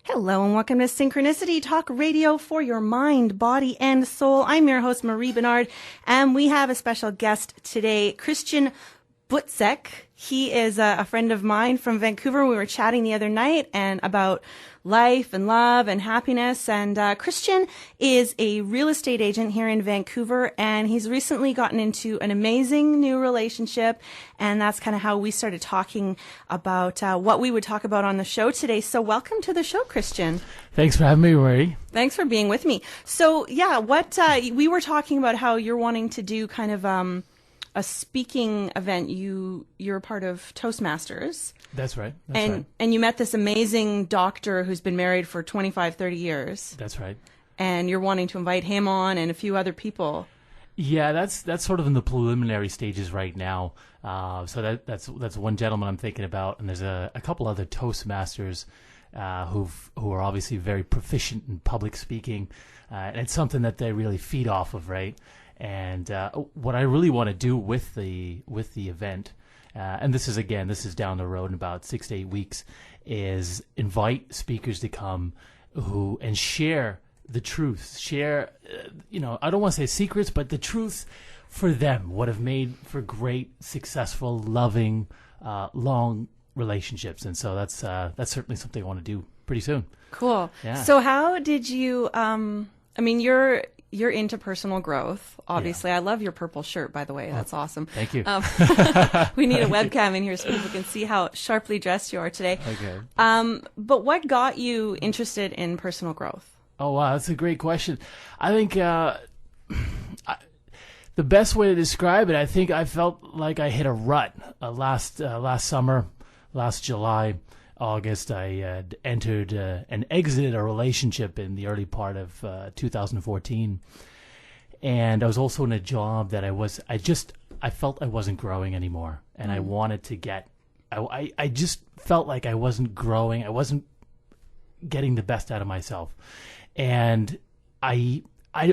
Hello and welcome to Synchronicity Talk Radio for your mind, body, and soul. I'm your host, Marie Bernard, and we have a special guest today, Christian Butzek. He is a friend of mine from Vancouver. We were chatting the other night and about life and love and happiness. And Christian is a real estate agent here in Vancouver, and he's recently gotten into an amazing new relationship. And that's kind of how we started talking about what we would talk about on the show today. So welcome to the show, Christian. Thanks for having me, Marie. Thanks for being with me. So yeah, we were talking about how you're wanting to do kind of a speaking event. You're a part of Toastmasters. That's right. And you met this amazing doctor who's been married for 25, 30 years. That's right. And you're wanting to invite him on and a few other people. Yeah, that's sort of in the preliminary stages right now. So that's one gentleman I'm thinking about, and there's a couple other Toastmasters who are obviously very proficient in public speaking, and it's something that they really feed off of, right? And what I really want to do with the event, and this is down the road in about 6 to 8 weeks, is invite speakers to come and share the truth. Share, I don't want to say secrets, but the truth for them, what have made for great, successful, loving, long relationships. And so that's certainly something I want to do pretty soon. Cool. Yeah. So how did you? You're into personal growth, obviously. Yeah. I love your purple shirt, by the way. That's awesome. Thank you. We need a webcam in here so people can see how sharply dressed you are today. Okay. But what got you interested in personal growth? Oh, wow. That's a great question. I think the best way to describe it, I think I felt like I hit a rut last summer, last July. August, I entered and exited a relationship in the early part of 2014, and I was also in a job that I felt I wasn't growing anymore, and I wanted to get. I just felt like I wasn't growing. I wasn't getting the best out of myself, and I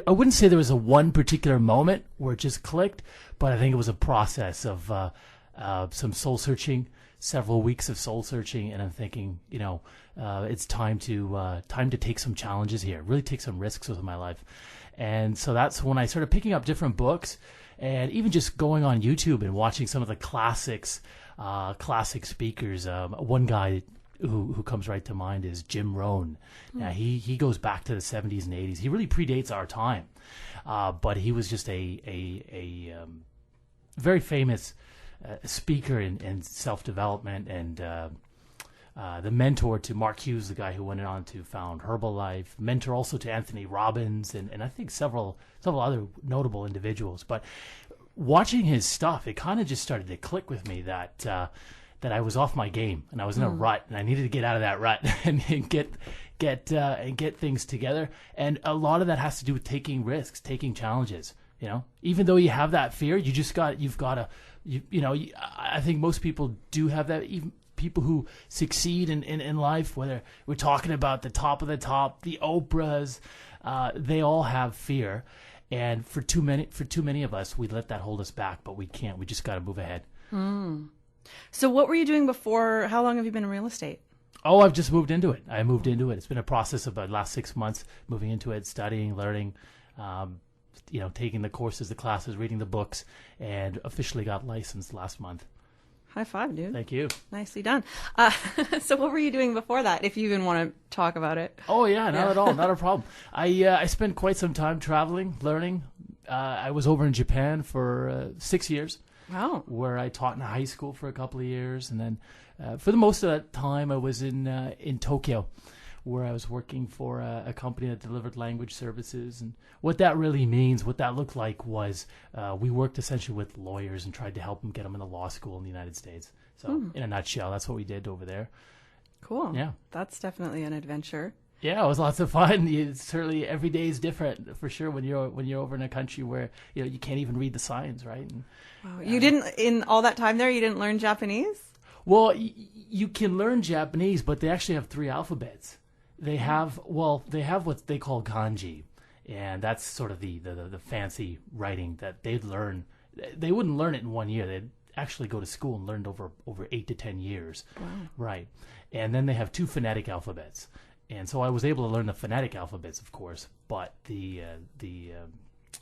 wouldn't say there was a one particular moment where it just clicked, but I think it was a process of some soul searching. Several weeks of soul searching, and I'm thinking, it's time to take some challenges here, really take some risks with my life. And so that's when I started picking up different books, and even just going on YouTube and watching some of the classic speakers. One guy who comes right to mind is Jim Rohn. He goes back to the 70s and 80s. He really predates our time, but he was just a very famous speaker in self-development, and the mentor to Mark Hughes, the guy who went on to found Herbalife, mentor also to Anthony Robbins, and I think several other notable individuals. But watching his stuff, it kind of just started to click with me that I was off my game, and I was in a rut, and I needed to get out of that rut and get things together. And a lot of that has to do with taking risks, taking challenges. Even though you have that fear, I think most people do have that. Even people who succeed in life, whether we're talking about the top of the top, the Oprahs, they all have fear. And for too many of us, we let that hold us back, but we can't. We just got to move ahead. So what were you doing before? How long have you been in real estate? Oh, I've just moved into it. It's been a process of the last 6 months, moving into it, studying, learning, taking the courses, the classes, reading the books, and officially got licensed last month. High five, dude. Thank you. Nicely done. So what were you doing before that, if you even want to talk about it? Oh, yeah, not at all. Not a problem. I spent quite some time traveling, learning. I was over in Japan for 6 years. Wow. Where I taught in a high school for a couple of years. And then for the most of that time, I was in Tokyo, where I was working for a company that delivered language services. And what that really means, what that looked like was we worked essentially with lawyers and tried to help them get them into law school in the United States. So in a nutshell, that's what we did over there. Cool. Yeah. That's definitely an adventure. Yeah, it was lots of fun. Certainly every day is different for sure when you're over in a country where you can't even read the signs, right? And, wow. You didn't, in all that time there, you didn't learn Japanese? Well, you can learn Japanese, but they actually have 3 alphabets. They have what they call kanji, and that's sort of the fancy writing that they'd learn. They wouldn't learn it in 1 year. They'd actually go to school and learned over 8 to 10 years. Wow. Right. And then they have 2 phonetic alphabets. And so I was able to learn the phonetic alphabets, of course, but the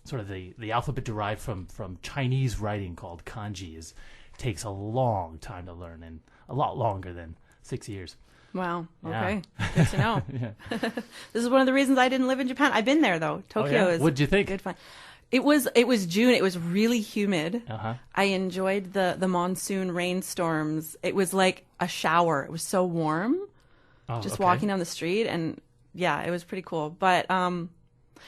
sort of the alphabet derived from Chinese writing called kanji takes a long time to learn, and a lot longer than 6 years. Wow. Yeah. Okay. Good to know. Yeah. This is one of the reasons I didn't live in Japan. I've been there though. Tokyo is. What'd you think? Good fun. It was June. It was really humid. Uh-huh. I enjoyed the monsoon rainstorms. It was like a shower. It was so warm. Just walking down the street, and yeah, it was pretty cool. But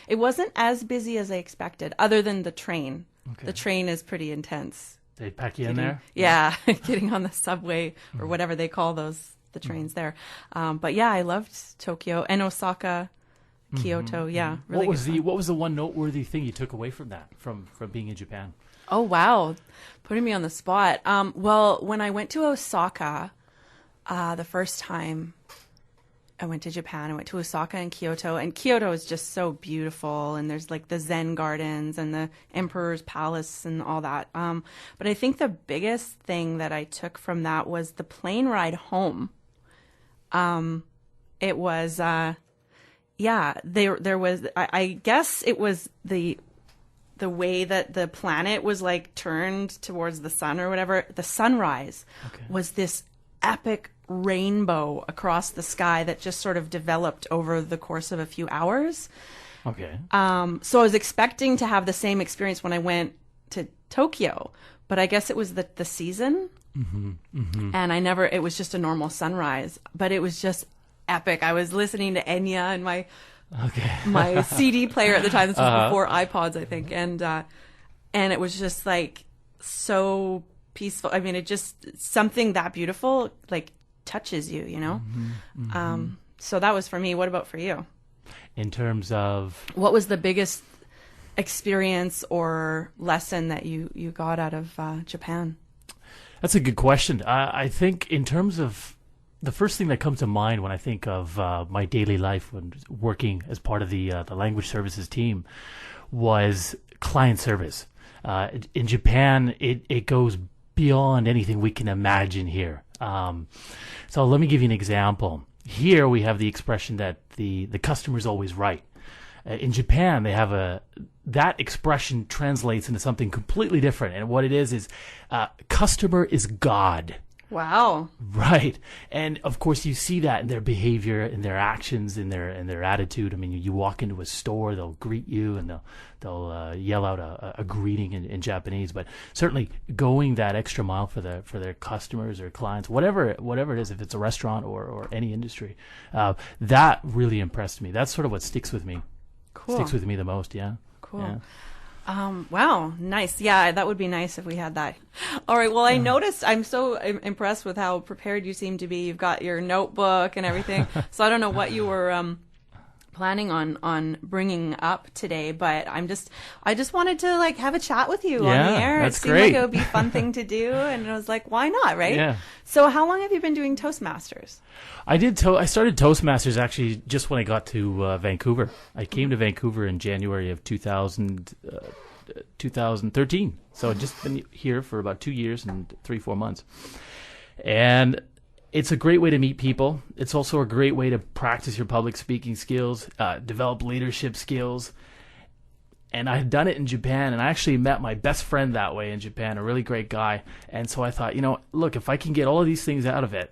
it wasn't as busy as I expected, other than the train. Okay. The train is pretty intense. They pack you in there? Yeah, getting on the subway or whatever they call the trains there. But yeah, I loved Tokyo and Osaka, Kyoto. Yeah, really. What was the one noteworthy thing you took away from that, from being in Japan? Oh wow, putting me on the spot. Well, when I went to Osaka, the first time I went to Japan, I went to Osaka and Kyoto is just so beautiful, and there's like the Zen gardens and the Emperor's Palace and all that. But I think the biggest thing that I took from that was the plane ride home. It was, there was, I guess it was the way that the planet was like turned towards the sun or whatever. The sunrise was this epic rainbow across the sky that just sort of developed over the course of a few hours. Okay. So I was expecting to have the same experience when I went to Tokyo, but I guess it was the season. Mm-hmm, mm-hmm. And it was just a normal sunrise, but it was just epic. I was listening to Enya and my CD player at the time. This was before iPods, I think. And it was just like so peaceful. I mean, it just, something that beautiful, like, touches you, you know? Mm-hmm, mm-hmm. So that was for me. What about for you? In terms of? What was the biggest experience or lesson that you got out of Japan? That's a good question. I think in terms of the first thing that comes to mind when I think of my daily life when working as part of the language services team was client service. In Japan, it goes beyond anything we can imagine here. So let me give you an example. Here we have the expression that the customer's always right. In Japan, they have that expression translates into something completely different. And what it is customer is God. Wow. Right. And of course you see that in their behavior, in their actions, in their attitude. I mean, you walk into a store, they'll greet you and they'll yell out a greeting in Japanese, but certainly going that extra mile for their customers or clients, whatever it is, if it's a restaurant or any industry, that really impressed me. That's sort of what sticks with me. Cool. Sticks with me the most. Yeah. Cool. Yeah. Wow, nice. Yeah, that would be nice if we had that. All right, well, I noticed, I'm so impressed with how prepared you seem to be. You've got your notebook and everything. So I don't know what you were planning on bringing up today, but I just wanted to like have a chat with you on the air. That's it seemed great. like it would be a fun thing to do, and I was like, why not, right? Yeah. So how long have you been doing Toastmasters? I started Toastmasters actually just when I got to Vancouver. I came to Vancouver in January of 2013. So I've just been here for about 2 years and 3-4 months. And it's a great way to meet people. It's also a great way to practice your public speaking skills, develop leadership skills. And I had done it in Japan, and I actually met my best friend that way in Japan, a really great guy. And so I thought, look, if I can get all of these things out of it,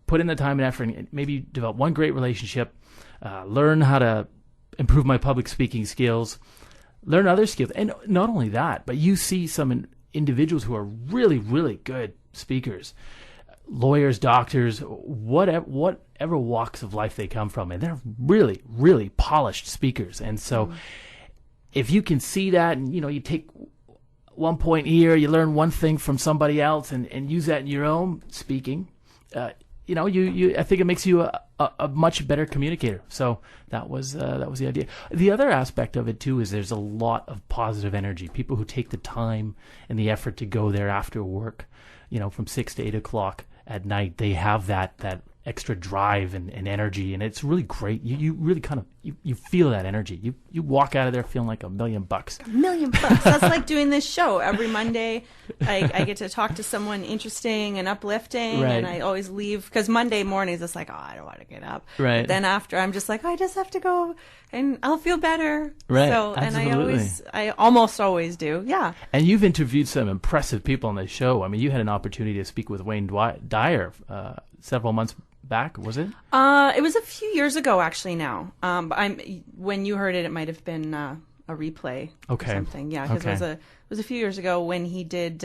put in the time and effort and maybe develop one great relationship, learn how to improve my public speaking skills, learn other skills. And not only that, but you see some individuals who are really, really good speakers, lawyers, doctors, whatever walks of life they come from, and they're really, really polished speakers. And so if you can see that and, you take 1 point here, you learn one thing from somebody else and use that in your own speaking, I think it makes you a much better communicator. So that was the idea. The other aspect of it too is there's a lot of positive energy. People who take the time and the effort to go there after work, from 6 to 8 o'clock at night, they have that extra drive and energy, and it's really great. You really kind of you feel that energy. You walk out of there feeling like $1 million. $1,000,000. That's like doing this show every Monday. I get to talk to someone interesting and uplifting, Right. and I always leave because Monday mornings it's like, oh, I don't want to get up. Right. But then after, I'm just like, I just have to go, and I'll feel better. Right. So, Absolutely. and I almost always do. Yeah. And you've interviewed some impressive people on the show. I mean, you had an opportunity to speak with Wayne Dyer several months back, was it? It was a few years ago, actually. Now, when you heard it, it might have been a replay Okay. or something. Yeah, because Okay. it was a few years ago when he did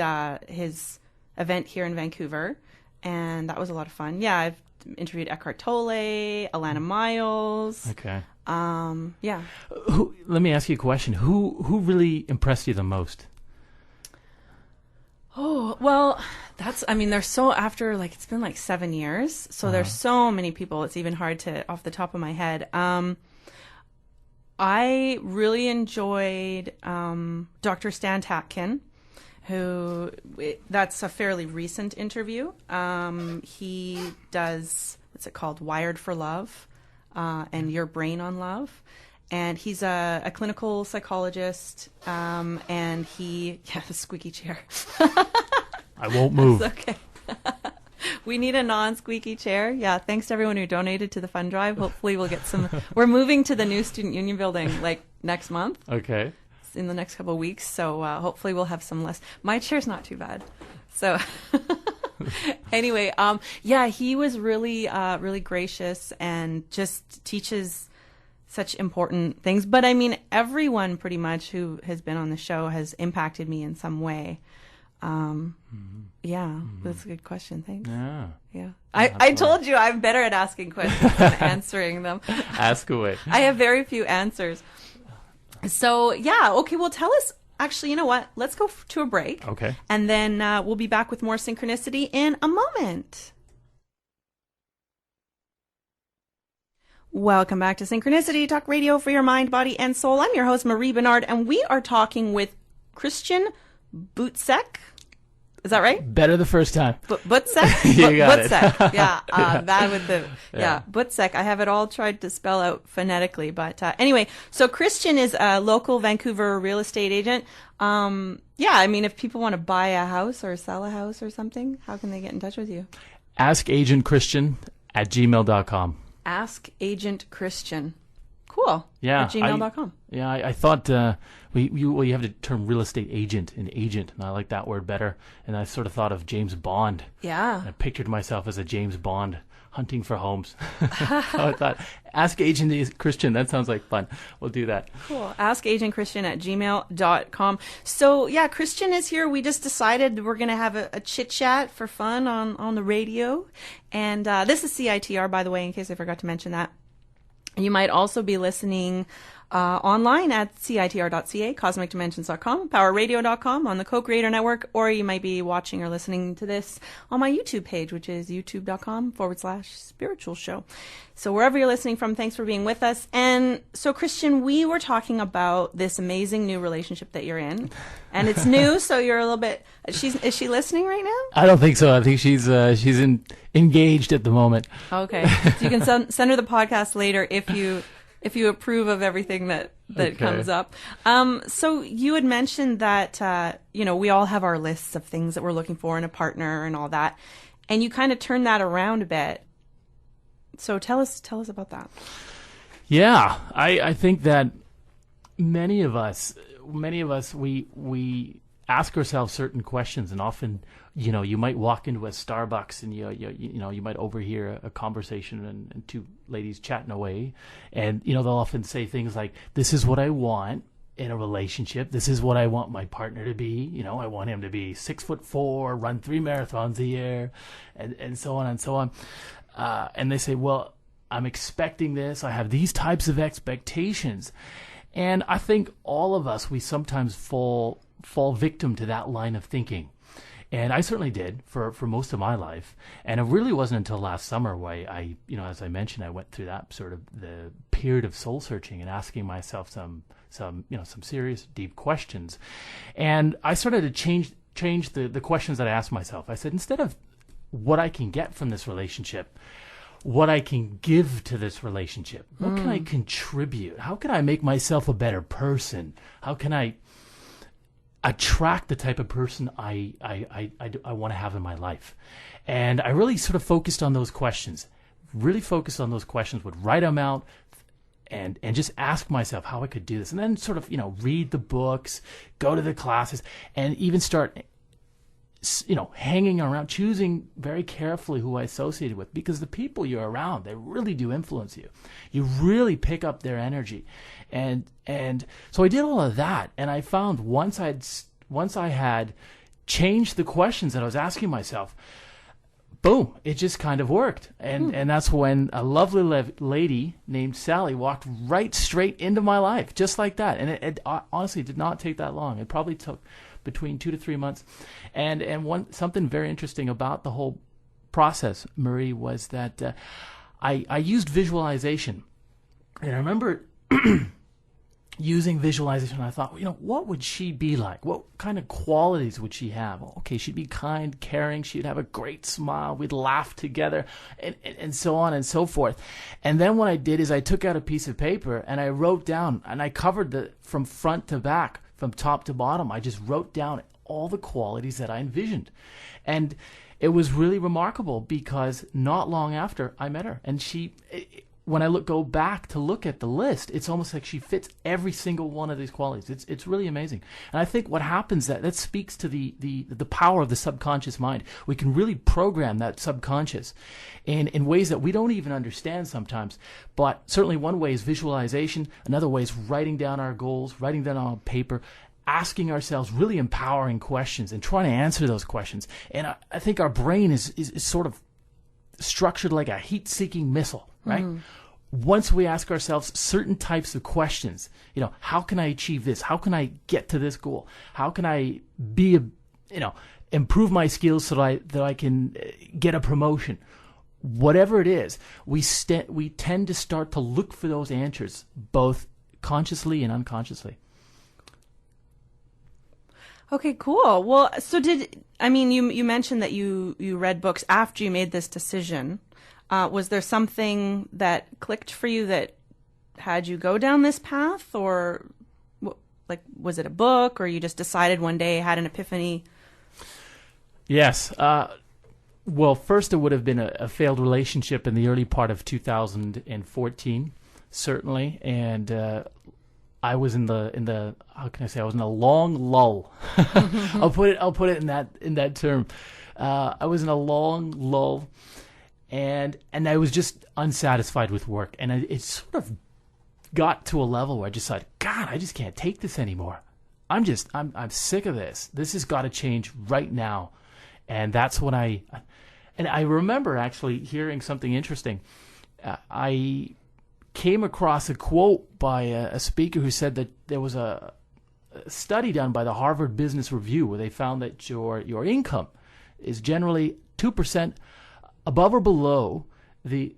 his event here in Vancouver, and that was a lot of fun. Yeah, I've interviewed Eckhart Tolle, Alana Miles. Okay. Yeah. Let me ask you a question. Who really impressed you the most? Oh, well, there's so after it's been 7 years, so there's so many people. It's even hard to off the top of my head. I really enjoyed Dr. Stan Tatkin, that's a fairly recent interview. He does, what's it called? Wired for Love, and Your Brain on Love. And he's a clinical psychologist, and the squeaky chair. I won't move. It's okay. We need a non-squeaky chair. Yeah, thanks to everyone who donated to the fund drive. Hopefully we'll get some. We're moving to the new Student Union building next month, Okay. in the next couple of weeks. So hopefully we'll have some less. My chair's not too bad. So anyway, he was really, really gracious and just teaches such important things. But I mean, everyone pretty much who has been on the show has impacted me in some way. Yeah, that's a good question. Thanks. Yeah. I told you I'm better at asking questions than answering them. Ask away. I have very few answers. So, yeah. Okay. Well, tell us. Actually, you know what? Let's go to a break. Okay. And then we'll be back with more synchronicity in a moment. Welcome back to Synchronicity, Talk Radio for your mind, body, and soul. I'm your host, Marie Bernard, and we are talking with Christian Butzek. Is that right? Better the first time. Butzek? You got it. Butzek. Yeah. Bad with the, Butzek. I have it all tried to spell out phonetically. But anyway, so Christian is a local Vancouver real estate agent. If people want to buy a house or sell a house or something, how can they get in touch with you? AskAgentChristian@gmail.com. Ask Agent Christian. Cool. Yeah. At gmail.com. I thought you have the term real estate agent, and I like that word better. And I sort of thought of James Bond. Yeah. I pictured myself as a James Bond hunting for homes. I thought, Ask Agent Christian, that sounds like fun. We'll do that. Cool. AskAgentChristian@gmail.com. So, yeah, Christian is here. We just decided we're going to have a chit-chat for fun on the radio. And this is CITR, by the way, in case I forgot to mention that. You might also be listening online at CITR.ca, CosmicDimensions.com, PowerRadio.com, on the Co-Creator Network, or you might be watching or listening to this on my YouTube page, which is youtube.com/spiritual show. So wherever you're listening from, thanks for being with us. And so, Christian, we were talking about this amazing new relationship that you're in. And it's new, so you're a little bit... Is she listening right now? I don't think so. I think she's engaged at the moment. Okay. So you can send her the podcast later if you approve of everything that Okay. comes up. So you had mentioned that, we all have our lists of things that we're looking for in a partner and all that. And you kind of turned that around a bit. So tell us about that. Yeah, I think that many of us, we ask ourselves certain questions, and often, you might walk into a Starbucks and you might overhear a conversation and two ladies chatting away, and they'll often say things like, "This is what I want in a relationship. This is what I want my partner to be. I want him to be 6'4", run 3 marathons a year," and so on and so on. And they say, "Well, I'm expecting this. I have these types of expectations," and I think all of us, we sometimes fall victim to that line of thinking. And I certainly did for most of my life. And it really wasn't until last summer where I as I mentioned, I went through that sort of the period of soul searching and asking myself some serious, deep questions. And I started to change the questions that I asked myself. I said, instead of what I can get from this relationship, what I can give to this relationship. What can I contribute? How can I make myself a better person? How can I attract the type of person I want to have in my life? And I really sort of focused on those questions. Would write them out and just ask myself how I could do this. And then sort of, read the books, go to the classes, and even start hanging around, choosing very carefully who I associated with, because the people you're around, they really do influence you. You really pick up their energy. And so I did all of that, and I found once I had changed the questions that I was asking myself, boom, it just kind of worked. And that's when a lovely lady named Sally walked right straight into my life, just like that. And it honestly did not take that long. It probably took between 2 to 3 months. And something very interesting about the whole process, Marie, was that I used visualization. And I remember using visualization, I thought, what would she be like? What kind of qualities would she have? Okay, she'd be kind, caring, she'd have a great smile, we'd laugh together, and so on and so forth. And then what I did is I took out a piece of paper and I wrote down, and I covered from front to back, from top to bottom. I just wrote down all the qualities that I envisioned. And it was really remarkable, because not long after I met her, and when I go back to look at the list, it's almost like she fits every single one of these qualities. It's really amazing. And I think what happens, that speaks to the power of the subconscious mind. We can really program that subconscious in ways that we don't even understand sometimes. But certainly one way is visualization. Another way is writing down our goals, writing them on paper, asking ourselves really empowering questions and trying to answer those questions. And I think our brain is sort of structured like a heat-seeking missile, right? Once we ask ourselves certain types of questions, how can I achieve this? How can I get to this goal? How can I improve my skills so that I can get a promotion? Whatever it is, we tend to start to look for those answers, both consciously and unconsciously. Okay, cool. Well, so you mentioned that you read books after you made this decision. Was there something that clicked for you that had you go down this path, or was it a book, or you just decided one day, had an epiphany? Yes. Well, first it would have been a failed relationship in the early part of 2014, certainly, and I was in the how can I say, I was in a long lull. I'll put it in that term. I was in a long lull, and I was just unsatisfied with work, and it sort of got to a level where I just thought, God, I just can't take this anymore. I'm sick of this. This has got to change right now. And that's when I remember actually hearing something interesting. I came across a quote by a speaker who said that there was a study done by the Harvard Business Review where they found that your income is generally 2% above or below the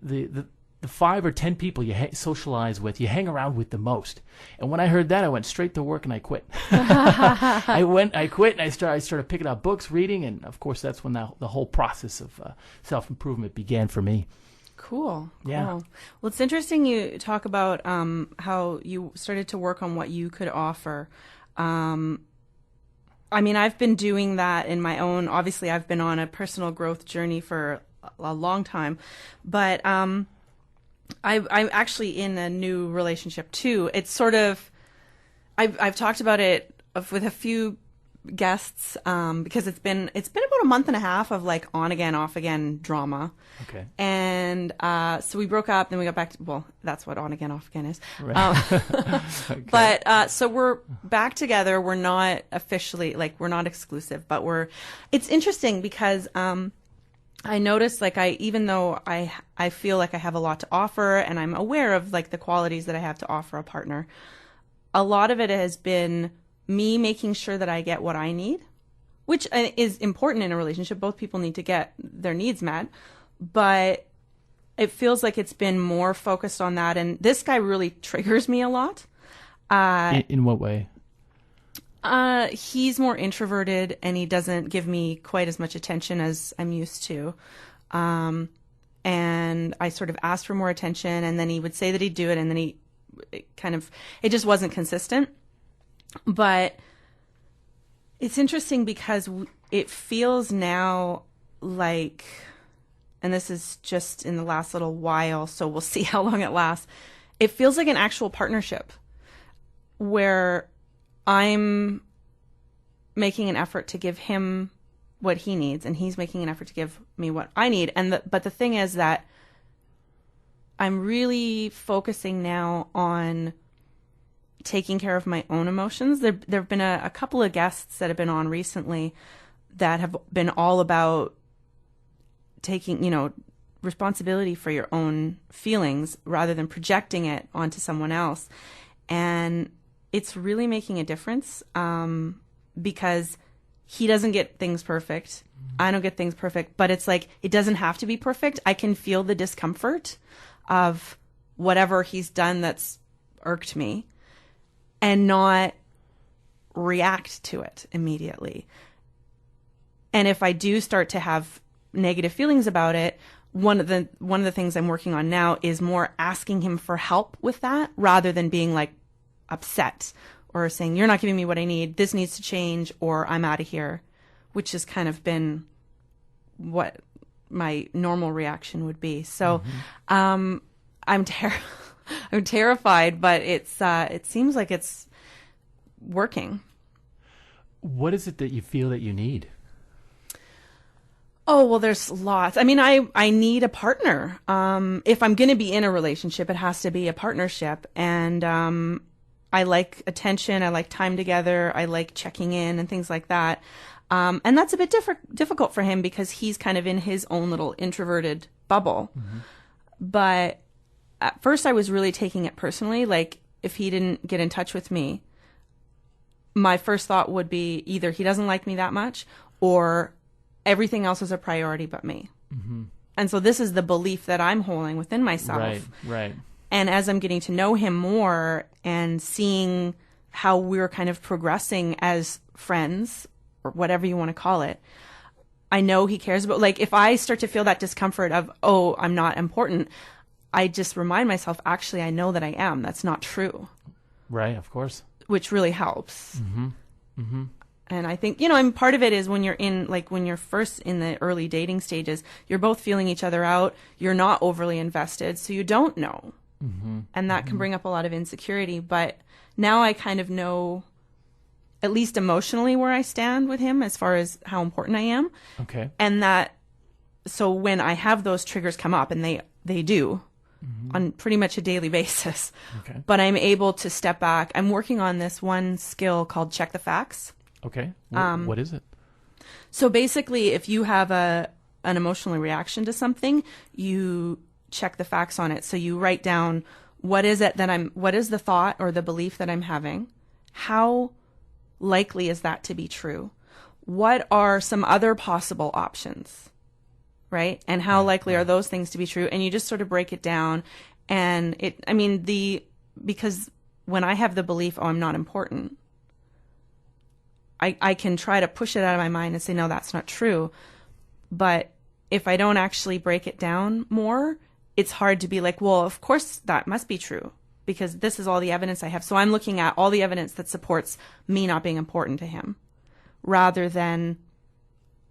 5 or 10 people you socialize with, you hang around with the most. And when I heard that, I went straight to work and I quit. I quit and I started picking up books, reading, and of course that's when the whole process of self-improvement began for me. Cool. Yeah. Well, it's interesting you talk about how you started to work on what you could offer. I've been doing that in my own, obviously I've been on a personal growth journey for a long time, but I'm actually in a new relationship too. It's sort of, I've talked about it with a few guests because it's been about a month and a half of like on again, off again drama. Okay. And so we broke up, then we got back to, well, that's what on again, off again is. Right. Okay. But so we're back together. We're not officially, we're not exclusive, but it's interesting because I noticed even though I feel like I have a lot to offer and I'm aware of the qualities that I have to offer a partner, a lot of it has been me making sure that I get what I need, which is important in a relationship. Both people need to get their needs met, but it feels like it's been more focused on that. And this guy really triggers me a lot. In what way? He's more introverted and he doesn't give me quite as much attention as I'm used to. And and I sort of asked for more attention, and then he would say that he'd do it, and then it just wasn't consistent. But it's interesting because it feels now like, and this is just in the last little while, so we'll see how long it lasts. It feels like an actual partnership where I'm making an effort to give him what he needs, and he's making an effort to give me what I need. But the thing is that I'm really focusing now on taking care of my own emotions. There have been a couple of guests that have been on recently that have been all about taking, responsibility for your own feelings rather than projecting it onto someone else. And it's really making a difference because he doesn't get things perfect. I don't get things perfect, but it's like, it doesn't have to be perfect. I can feel the discomfort of whatever he's done that's irked me and not react to it immediately. And if I do start to have negative feelings about it, one of the things I'm working on now is more asking him for help with that rather than being like upset or saying, you're not giving me what I need, this needs to change, or I'm out of here, which has kind of been what my normal reaction would be. So I'm terrified, but it seems like it's working. What is it that you feel that you need? Oh, well, there's lots. I mean, I need a partner. If I'm going to be in a relationship, it has to be a partnership. And I like attention. I like time together. I like checking in and things like that. And that's a bit difficult for him because he's kind of in his own little introverted bubble. Mm-hmm. But at first I was really taking it personally. Like, if he didn't get in touch with me, my first thought would be either he doesn't like me that much or everything else is a priority but me. Mm-hmm. And so this is the belief that I'm holding within myself. Right. And as I'm getting to know him more and seeing how we're kind of progressing as friends, or whatever you want to call it, I know he cares about, like, if I start to feel that discomfort of, oh, I'm not important, I just remind myself, actually, I know that I am. That's not true. Right, of course. Which really helps. Mm-hmm. Mm-hmm. And I think, and part of it is when you're first in the early dating stages, you're both feeling each other out. You're not overly invested, so you don't know. Mm-hmm. And that can bring up a lot of insecurity. But now I kind of know, at least emotionally, where I stand with him as far as how important I am. Okay. And so when I have those triggers come up, and they do, on pretty much a daily basis, okay, but I'm able to step back. I'm working on this one skill called check the facts. Okay. What is it? So basically, if you have an emotional reaction to something, you check the facts on it. So you write down, what is the thought or the belief that I'm having? How likely is that to be true? What are some other possible options? Right? And how likely are those things to be true? And you just sort of break it down. And because when I have the belief, oh, I'm not important, I can try to push it out of my mind and say, no, that's not true. But if I don't actually break it down more, it's hard to be like, well, of course that must be true because this is all the evidence I have. So I'm looking at all the evidence that supports me not being important to him rather than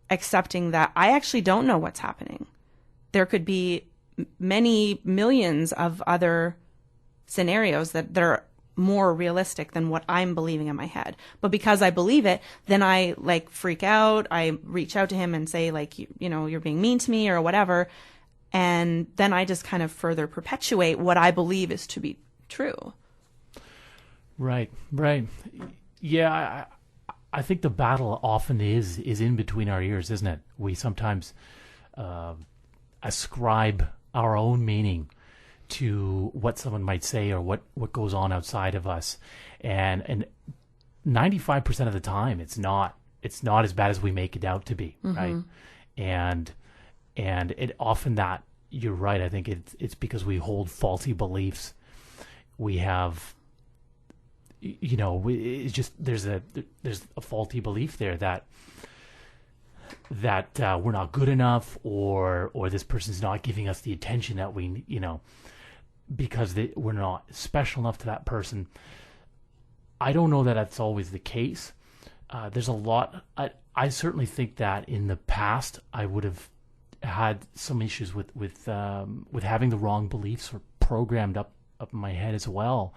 accepting that I actually don't know what's happening. There could be many millions of other scenarios that are more realistic than what I'm believing in my head. But because I believe it, then I freak out. I reach out to him and say you're being mean to me or whatever. And then I just kind of further perpetuate what I believe is to be true. Right. Yeah, I think the battle often is in between our ears, isn't it? We sometimes ascribe our own meaning to what someone might say or what goes on outside of us, and 95% of the time it's not as bad as we make it out to be, right? And it often, that you're right, I think it's because we hold faulty beliefs. We have, it's just there's a faulty belief there that we're not good enough, or this person's not giving us the attention that we, because we're not special enough to that person. I don't know that that's always the case. There's a lot. I certainly think that in the past I would have had some issues with having the wrong beliefs or programmed up in my head as well.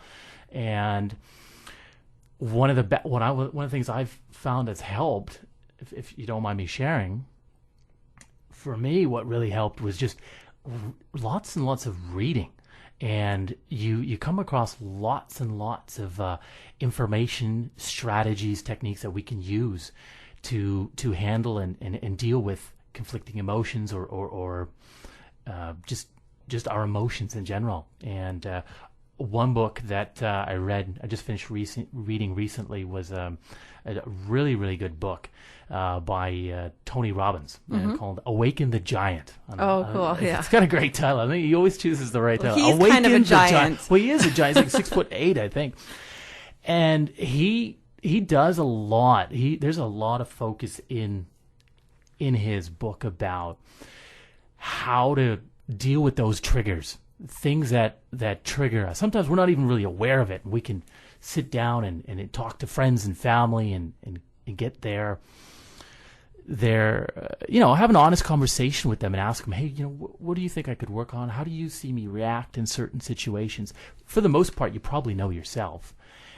And one of the things I've found that's helped, if you don't mind me sharing, for me, what really helped was just lots and lots of reading. And you come across lots and lots of information, strategies, techniques that we can use to handle and deal with conflicting emotions or just our emotions in general. And one book that I just finished reading recently was a really, really good book by Tony Robbins called Awaken the Giant. Cool. Yeah. It's got a great title. I think he always chooses the right title. He's Awaken kind of a giant. Well, he is a giant. He's like 6'8", I think. And he does a lot. There's a lot of focus in his book about how to deal with those triggers, things that trigger us. Sometimes we're not even really aware of it. We can sit down and talk to friends and family and get their have an honest conversation with them and ask them, hey, what do you think I could work on? How do you see me react in certain situations? For the most part, you probably know yourself.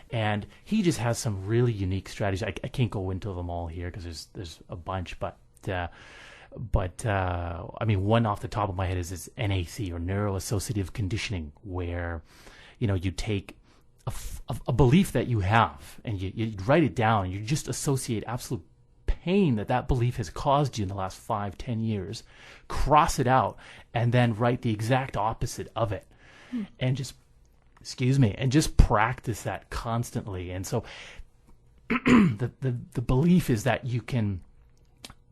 And he just has some really unique strategies. I can't go into them all here because there's a bunch, but I mean, one off the top of my head is this NAC, or neuro-associative conditioning, where you take a belief that you have and you write it down, and you just associate absolute pain that belief has caused you in the last 5-10 years, cross it out, and then write the exact opposite of it, and just practice that constantly. And so the belief is that you can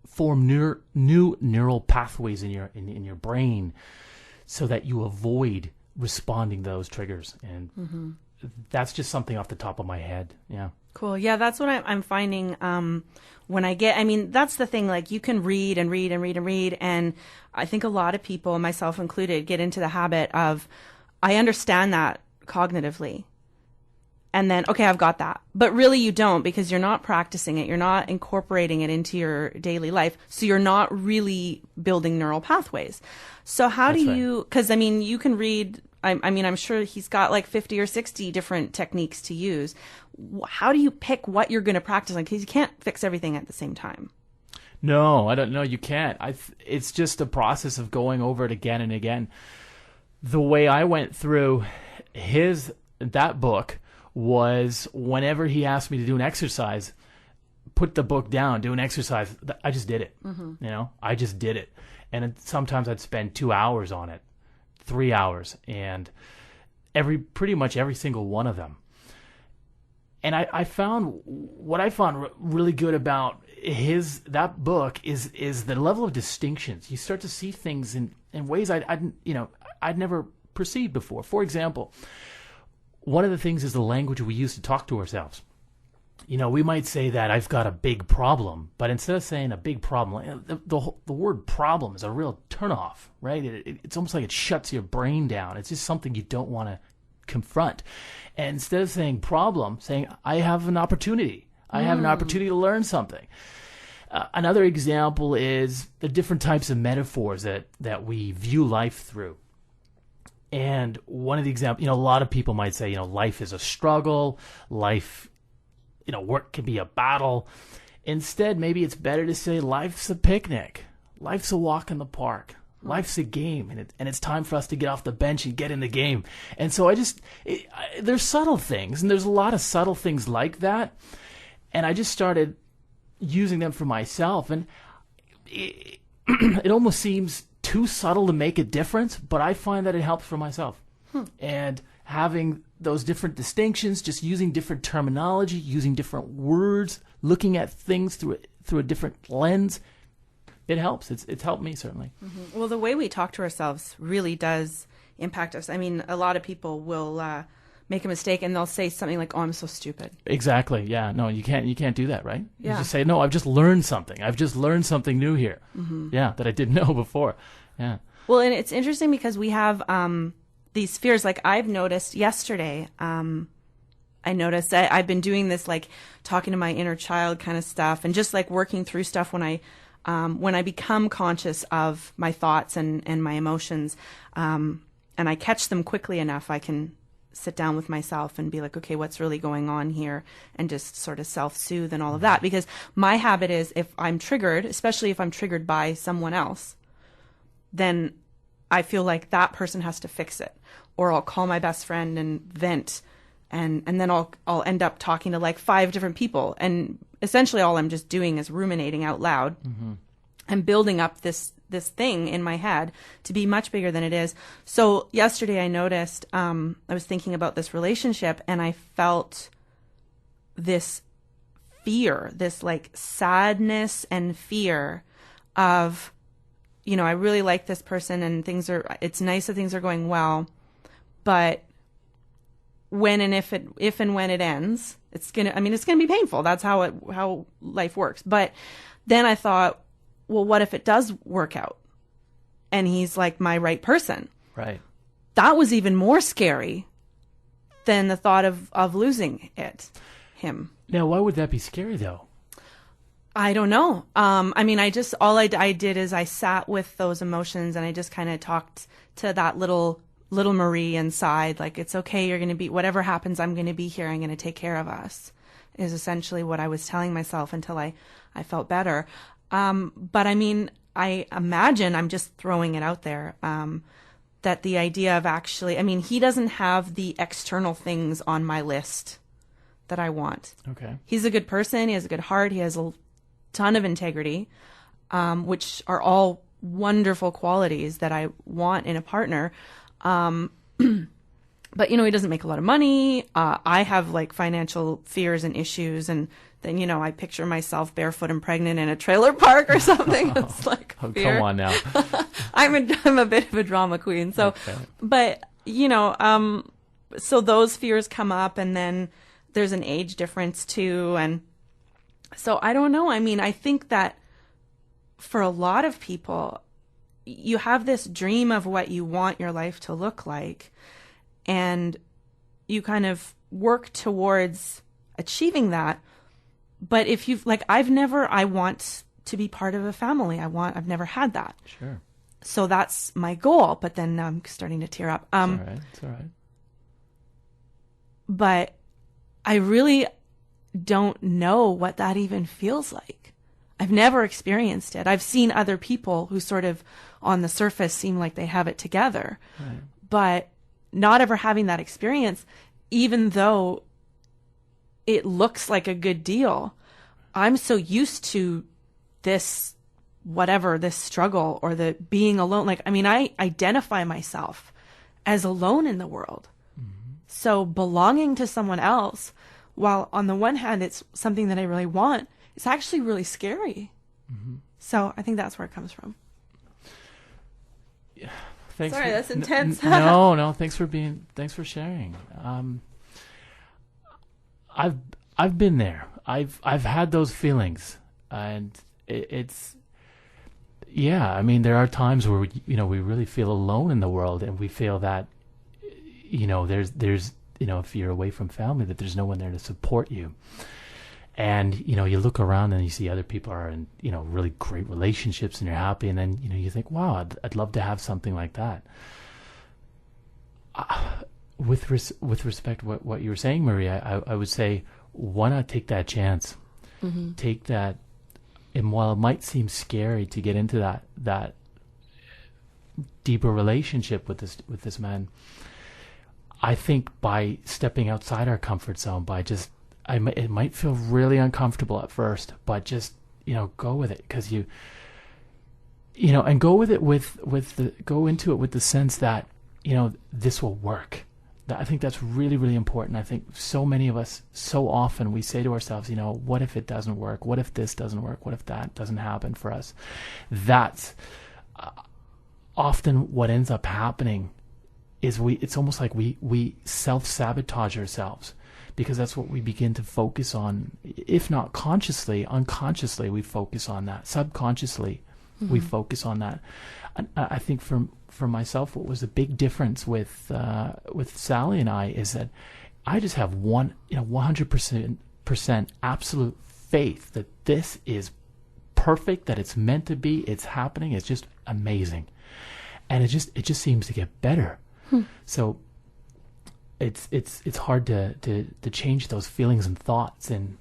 form new neural pathways in your brain so that you avoid responding to those triggers. And that's just something off the top of my head. Yeah. Cool. Yeah, that's what I'm finding when that's the thing, like, you can read and read and read and read. And I think a lot of people, myself included, get into the habit of, I understand that cognitively. And then, okay, I've got that. But really you don't, because you're not practicing it. You're not incorporating it into your daily life. So you're not really building neural pathways. So how do you, because you can read, I'm sure he's got like 50 or 60 different techniques to use. How do you pick what you're going to practice on? Because you can't fix everything at the same time. No, I don't know. You can't. It's just a process of going over it again and again. The way I went through that book was, whenever he asked me to do an exercise, put the book down, do an exercise, I just did it. I just did it. And sometimes I'd spend 2 hours on it, 3 hours, and pretty much every single one of them. And I found really good about that book is the level of distinctions. You start to see things in ways I'd never perceived before. For example, one of the things is the language we use to talk to ourselves. We might say that I've got a big problem, but instead of saying a big problem, the word problem is a real turnoff, right? It's almost like it shuts your brain down. It's just something you don't want to confront. And instead of saying problem, saying I have an opportunity. I have an opportunity to learn something. Another example is the different types of metaphors that we view life through. And one of the examples, a lot of people might say, life is a struggle, life, work can be a battle. Instead, maybe it's better to say life's a picnic, life's a walk in the park, life's a game, and it's time for us to get off the bench and get in the game. And so there's subtle things, and there's a lot of subtle things like that. And I just started using them for myself, and it almost seems too subtle to make a difference, but I find that it helps for myself. And having those different distinctions, just using different terminology, using different words, looking at things through a different lens, it helps. It's helped me, certainly. Well, the way we talk to ourselves really does impact us. A lot of people will make a mistake and they'll say something like, "Oh, I'm so stupid." Exactly. Yeah. No, you can't do that, right? Yeah. You just say, "No, I've just learned something. I've just learned something new here." Mm-hmm. Yeah, that I didn't know before. Yeah. Well, and it's interesting because we have these fears. Like I've noticed yesterday, I noticed that I've been doing this, like talking to my inner child kind of stuff, and just like working through stuff when I become conscious of my thoughts and my emotions, and I catch them quickly enough, I can sit down with myself and be like, okay, what's really going on here, and just sort of self-soothe and all of that. Because my habit is, if I'm triggered, especially if I'm triggered by someone else, then I feel like that person has to fix it, or I'll call my best friend and vent, and then I'll end up talking to like 5 different people, and essentially all I'm just doing is ruminating out loud and building up this thing in my head to be much bigger than it is. So yesterday I noticed, I was thinking about this relationship, and I felt this fear, this like sadness and fear of, I really like this person and it's nice that things are going well, but when and if and when it ends, it's gonna be painful. That's how life works. But then I thought, well, what if it does work out and he's like my right person? Right. That was even more scary than the thought of losing him. Now, why would that be scary though? I don't know. All I did is I sat with those emotions, and I just kind of talked to that little Marie inside, like, it's okay. You're going to be, whatever happens, I'm going to be here. I'm going to take care of us, is essentially what I was telling myself until I felt better. But I imagine, I'm just throwing it out there, that the idea of actually, he doesn't have the external things on my list that I want. Okay. He's a good person. He has a good heart. He has a ton of integrity, which are all wonderful qualities that I want in a partner. But, he doesn't make a lot of money. I have like financial fears and issues, and then, I picture myself barefoot and pregnant in a trailer park or something. It's like, fear. Come on now. I'm a bit of a drama queen. So, okay. But, so those fears come up, and then there's an age difference too. And so I don't know. I think that for a lot of people, you have this dream of what you want your life to look like, and you kind of work towards achieving that. But if you've I want to be part of a family. I've never had that. Sure. So that's my goal. But then I'm starting to tear up. It's all right. But I really don't know what that even feels like. I've never experienced it. I've seen other people who sort of on the surface seem like they have it together, right. But not ever having that experience, even though it looks like a good deal. I'm so used to this, this struggle or the being alone. I identify myself as alone in the world. Mm-hmm. So belonging to someone else, while on the one hand, it's something that I really want, it's actually really scary. Mm-hmm. So I think that's where it comes from. Yeah. Sorry, that's intense. No. Thanks for sharing. I've been there. I've had those feelings, and it's there are times where we really feel alone in the world, and we feel that there's if you're away from family, that there's no one there to support you. And, you look around and you see other people are in, really great relationships, and you're happy. And then, you think, wow, I'd love to have something like that. With respect to what you were saying, Maria, I would say, why not take that chance? Mm-hmm. Take that. And while it might seem scary to get into that deeper relationship with this man, I think by stepping outside our comfort zone, by just, it might feel really uncomfortable at first, but just, go with it, because and go with it go into it with the sense that, this will work. I think that's really, really important. I think so many of us, so often we say to ourselves, what if it doesn't work? What if this doesn't work? What if that doesn't happen for us? That's often what ends up happening is it's almost like we self-sabotage ourselves, because that's what we begin to focus on. If not consciously, unconsciously, we focus on that. Subconsciously, we focus on that. I think for myself, what was the big difference with Sally and I is that I just have 100% absolute faith that this is perfect, that it's meant to be, it's happening, it's just amazing, and it just seems to get better. So it's hard to change those feelings and thoughts in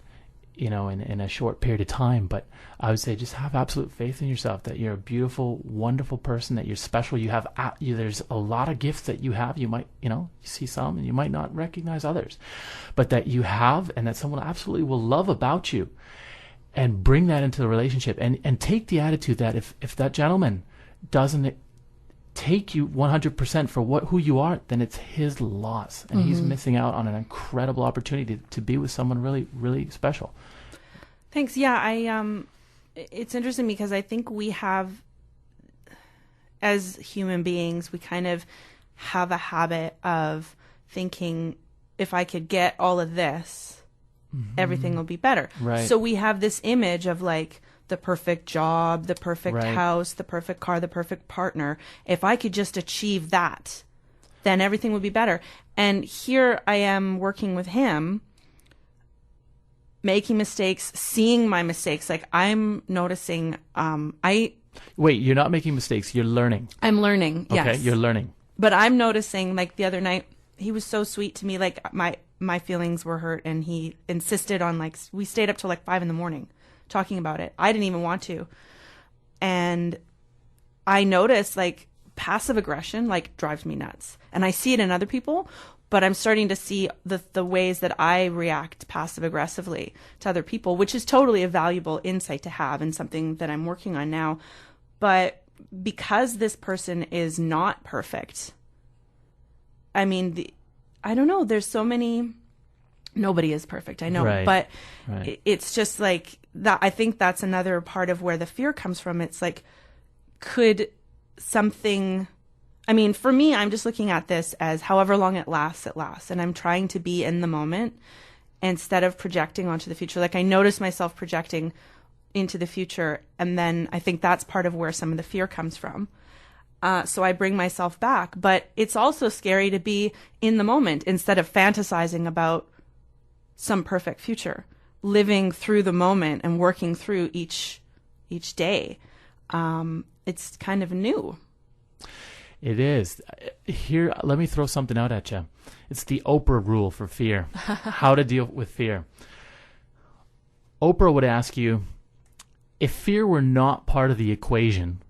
a short period of time. But I would say just have absolute faith in yourself, that you're a beautiful, wonderful person, that you're special. You have there's a lot of gifts that you have. You might you see some and you might not recognize others, but that you have, and that someone absolutely will love about you, and bring that into the relationship, and take the attitude that if that gentleman doesn't take you 100% for who you are, then it's his loss, and he's missing out on an incredible opportunity to be with someone really, really special. Thanks. Yeah, it's interesting because I think we have, as human beings, we kind of have a habit of thinking, if I could get all of this, everything will be better. Right. So we have this image of like the perfect job, the perfect house, the perfect car, the perfect partner. If I could just achieve that, then everything would be better. And here I am working with him, making mistakes, seeing my mistakes. Like I'm noticing, Wait, you're not making mistakes. You're learning. I'm learning. Yes. Okay, you're learning. But I'm noticing, like the other night, he was so sweet to me. Like my feelings were hurt, and he insisted on, like, we stayed up till like 5 a.m. talking about it. I didn't even want to. And I noticed, like, passive aggression, like, drives me nuts. And I see it in other people, but I'm starting to see the ways that I react passive aggressively to other people, which is totally a valuable insight to have and something that I'm working on now. But because this person is not perfect, I mean, I don't know, there's so many, nobody is perfect, I know, but it's just like that. I think that's another part of where the fear comes from. It's like, could something, I mean, for me, I'm just looking at this as however long it lasts, and I'm trying to be in the moment instead of projecting onto the future. Like I notice myself projecting into the future, and then I think that's part of where some of the fear comes from. So I bring myself back, but it's also scary to be in the moment instead of fantasizing about some perfect future, living through the moment and working through each day. It's kind of new. It is. Here, let me throw something out at you. It's the Oprah rule for fear. How to deal with fear. Oprah would ask you, if fear were not part of the equation,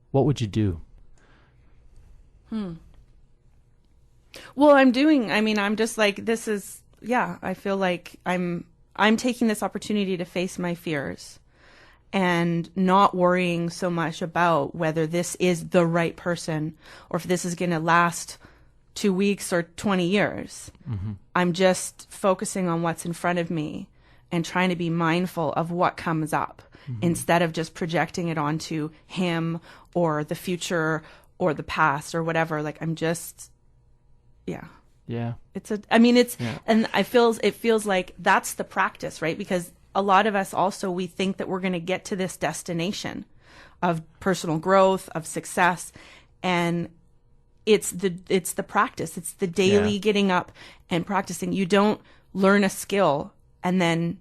what would you do? Well, I'm just like, this is, I feel like I'm taking this opportunity to face my fears and not worrying so much about whether this is the right person or if this is going to last 2 weeks or 20 years. I'm just focusing on what's in front of me and trying to be mindful of what comes up instead of just projecting it onto him or the future or the past or whatever. Like I'm just, yeah. And it feels like that's the practice, right? Because a lot of us also, we think that we're going to get to this destination of personal growth, of success. And it's the practice. It's the daily getting up and practicing. You don't learn a skill and then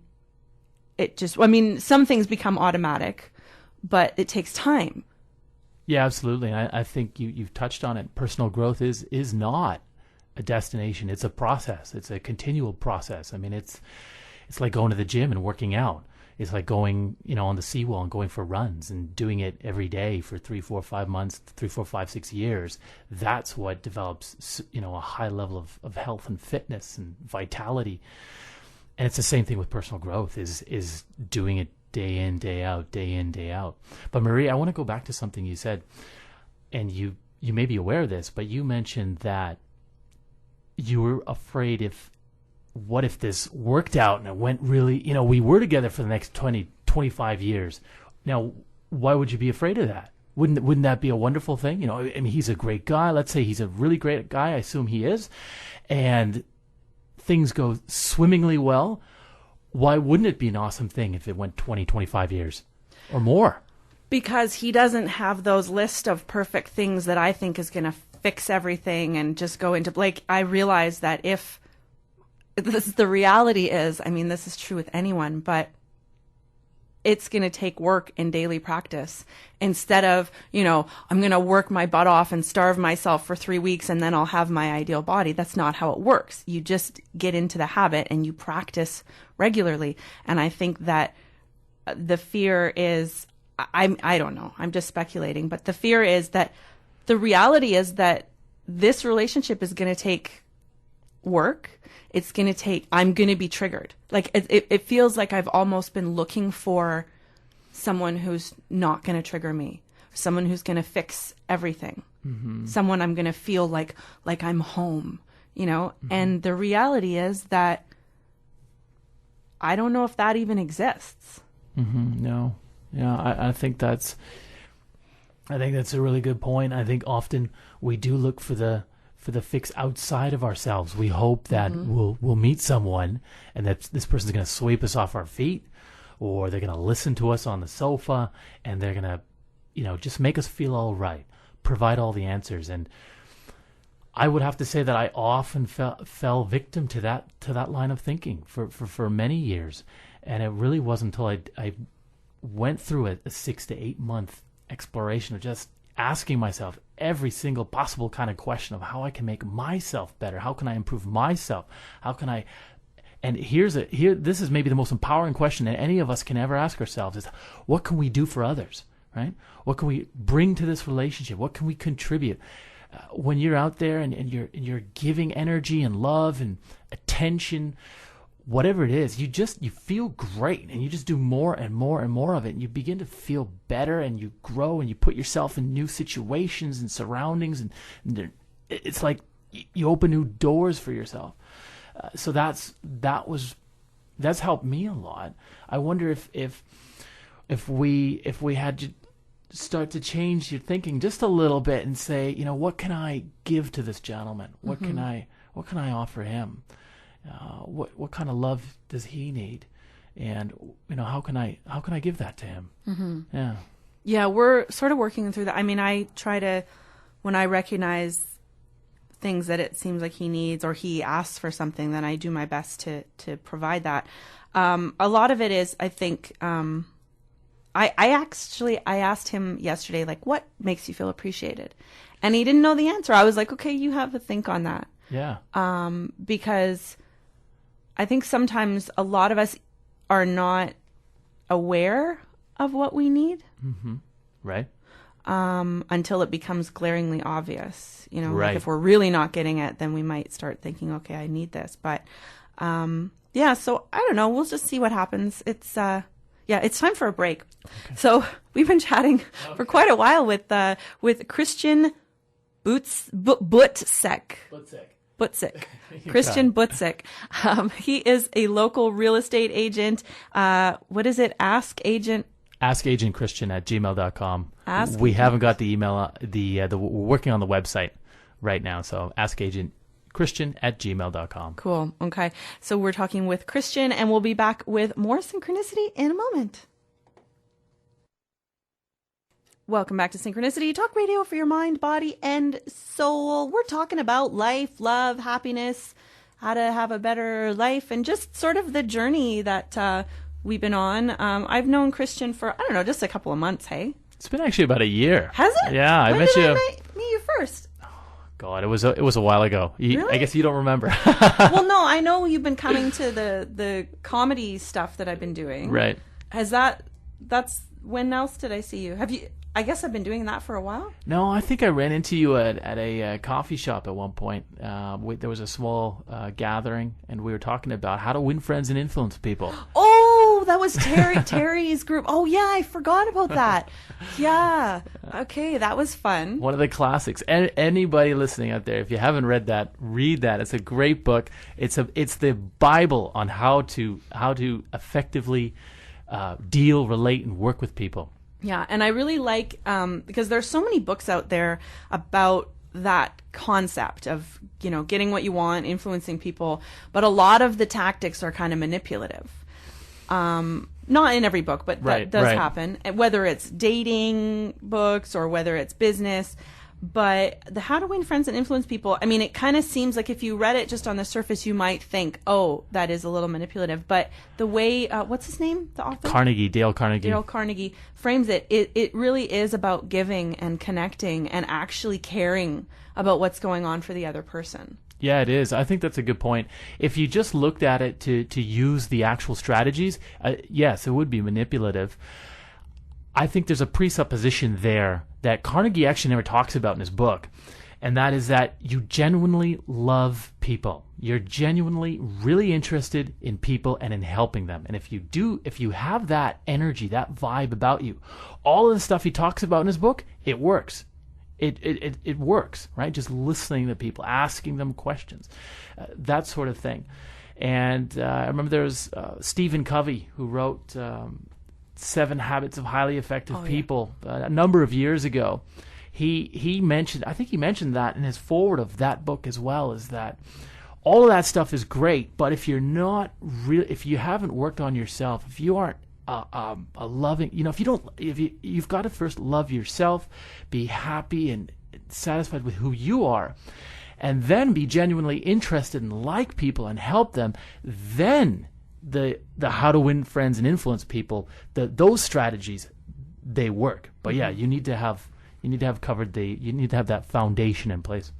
it just, some things become automatic, but it takes time. Yeah, absolutely. I think you've touched on it. Personal growth is not a destination. It's a process. It's a continual process. I mean, it's like going to the gym and working out. It's like going, on the seawall and going for runs and doing it every day for 3, 4, 5 months, 3, 4, 5, 6 years. That's what develops, a high level of health and fitness and vitality. And it's the same thing with personal growth is doing it day in, day out, day in, day out. But Marie, I want to go back to something you said, and you may be aware of this, but you mentioned that you were afraid what if this worked out and it went really, we were together for the next 20, 25 years. Now, why would you be afraid of that? Wouldn't that be a wonderful thing? I mean, he's a great guy. Let's say he's a really great guy. I assume he is. And things go swimmingly well. Why wouldn't it be an awesome thing if it went 20, 25 years or more? Because he doesn't have those list of perfect things that I think is going to fix everything and just go into, like, I realize that if the reality is, I mean, this is true with anyone, but it's going to take work and daily practice instead of, I'm going to work my butt off and starve myself for 3 weeks and then I'll have my ideal body. That's not how it works. You just get into the habit and you practice regularly. And I think that the fear is, I don't know, I'm just speculating, but the fear is that the reality is that this relationship is going to take work. It's going to take, I'm going to be triggered. Like it feels like I've almost been looking for someone who's not going to trigger me, someone who's going to fix everything, someone I'm going to feel like I'm home, and the reality is that I don't know if that even exists. No. Yeah, I think that's a really good point. I think often we do look for the fix outside of ourselves. We hope that we'll meet someone and that this person's going to sweep us off our feet, or they're going to listen to us on the sofa, and they're going to, just make us feel all right, provide all the answers. And I would have to say that I often fell victim to that line of thinking for many years. And it really wasn't until I went through a 6 to 8 month exploration of just asking myself every single possible kind of question of how I can make myself better. How can I improve myself? How can I, and this is maybe the most empowering question that any of us can ever ask ourselves is, what can we do for others, right? What can we bring to this relationship? What can we contribute? When you're out there and you're giving energy and love and attention, whatever it is, you feel great, and you just do more and more and more of it, and you begin to feel better, and you grow, and you put yourself in new situations and surroundings, and it's like you open new doors for yourself. So that's helped me a lot. I wonder if we had to start to change your thinking just a little bit and say, what can I give to this gentleman? What can I offer him? What kind of love does he need, and how can I give that to him? Yeah, we're sort of working through that. I mean, I try to, when I recognize things that it seems like he needs or he asks for something, then I do my best to provide that. A lot of it is, I think, I asked him yesterday, like, what makes you feel appreciated, and he didn't know the answer. I was like, okay, you have to think on that. Yeah. Because I think sometimes a lot of us are not aware of what we need. Right. Until it becomes glaringly obvious. Right. Like if we're really not getting it, then we might start thinking, okay, I need this. But yeah, so I don't know. We'll just see what happens. It's time for a break. Okay. So we've been chatting for quite a while with Christian Butzek. Christian Butzek. He is a local real estate agent. What is it? AskAgentChristian@gmail.com. We haven't got the email. We're working on the website right now. So AskAgentChristian@gmail.com. Cool. Okay. So we're talking with Christian, and we'll be back with more Synchronicity in a moment. Welcome back to Synchronicity, talk radio for your mind, body, and soul. We're talking about life, love, happiness, how to have a better life, and just sort of the journey that we've been on. I've known Christian for, I don't know, just a couple of months, hey? It's been actually about a year. Has it? Yeah, I met you. I meet you first? God, it was a while ago. Really? I guess you don't remember. Well, no, I know you've been coming to the comedy stuff that I've been doing. Right. That's when else did I see you? Have you? I guess I've been doing that for a while. No, I think I ran into you at a coffee shop at one point. There was a small gathering, and we were talking about how to win friends and influence people. Oh, that was Terry's group. Oh, yeah, I forgot about that. Yeah. Okay, that was fun. One of the classics. And anybody listening out there, if you haven't read that, read that. It's a great book. It's the Bible on how to effectively deal, relate, and work with people. Yeah, and I really like, because there's so many books out there about that concept of, getting what you want, influencing people, but a lot of the tactics are kind of manipulative. Not in every book, but that does happen, whether it's dating books or whether it's business. But the How to Win Friends and Influence People, I mean, it kind of seems like if you read it just on the surface, you might think, oh, that is a little manipulative. But the way, what's his name, the author? Dale Carnegie frames it, it really is about giving and connecting and actually caring about what's going on for the other person. Yeah, it is. I think that's a good point. If you just looked at it to use the actual strategies, yes, it would be manipulative. I think there's a presupposition there that Carnegie actually never talks about in his book, and that is that you genuinely love people. You're genuinely really interested in people and in helping them. And if you have that energy, that vibe about you, all of the stuff he talks about in his book, it works. It works, right? Just listening to people, asking them questions, that sort of thing. And I remember there was Stephen Covey, who wrote 7 Habits of Highly Effective People a number of years ago. He mentioned, I think he mentioned that in his foreword of that book as well, is that all of that stuff is great, but if you're not if you haven't worked on yourself, if you aren't a loving, you've got to first love yourself, be happy and satisfied with who you are, and then be genuinely interested and like people and help them, then the How to Win Friends and Influence People, those strategies, they work. But yeah, you need to have that foundation in place.